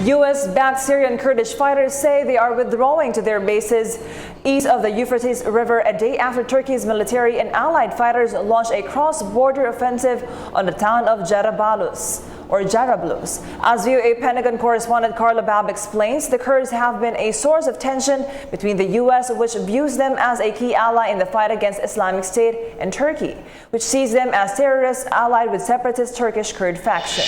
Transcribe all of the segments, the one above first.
U.S.-backed Syrian Kurdish fighters say they are withdrawing to their bases east of the Euphrates River a day after Turkey's military and allied fighters launched a cross-border offensive on the town of Jarablus. As VOA Pentagon correspondent Carla Babb explains, the Kurds have been a source of tension between the U.S., which views them as a key ally in the fight against Islamic State, and Turkey, which sees them as terrorists allied with separatist Turkish Kurd faction.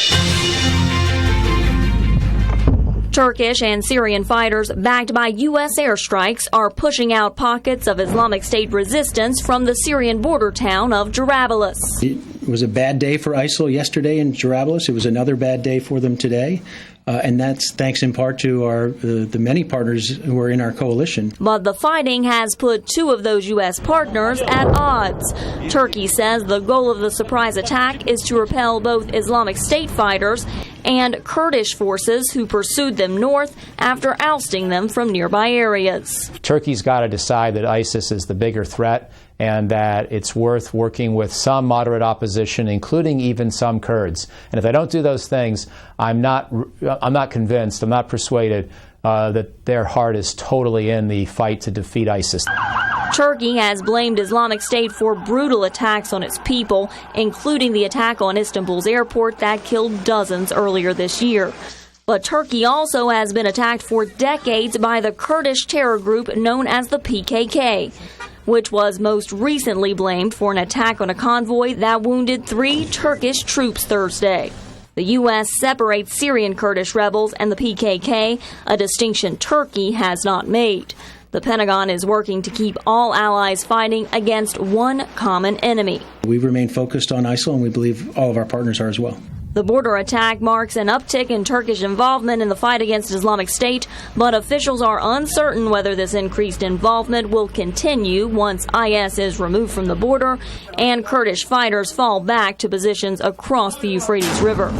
Turkish and Syrian fighters backed by U.S. airstrikes are pushing out pockets of Islamic State resistance from the Syrian border town of Jarablus. It was a bad day for ISIL yesterday in Jarablus. It was another bad day for them today. And that's thanks in part to the many partners who are in our coalition. But the fighting has put two of those U.S. partners at odds. Turkey says the goal of the surprise attack is to repel both Islamic State fighters and Kurdish forces who pursued them north after ousting them from nearby areas. Turkey's got to decide that ISIS is the bigger threat and that it's worth working with some moderate opposition, including even some Kurds. And if they don't do those things, I'm not convinced, I'm not persuaded that their heart is totally in the fight to defeat ISIS. Turkey has blamed Islamic State for brutal attacks on its people, including the attack on Istanbul's airport that killed dozens earlier this year. But Turkey also has been attacked for decades by the Kurdish terror group known as the PKK, which was most recently blamed for an attack on a convoy that wounded 3 Turkish troops Thursday. The U.S. separates Syrian Kurdish rebels and the PKK, a distinction Turkey has not made. The Pentagon is working to keep all allies fighting against one common enemy. We remain focused on ISIL, and we believe all of our partners are as well. The border attack marks an uptick in Turkish involvement in the fight against Islamic State, but officials are uncertain whether this increased involvement will continue once IS is removed from the border and Kurdish fighters fall back to positions across the Euphrates River.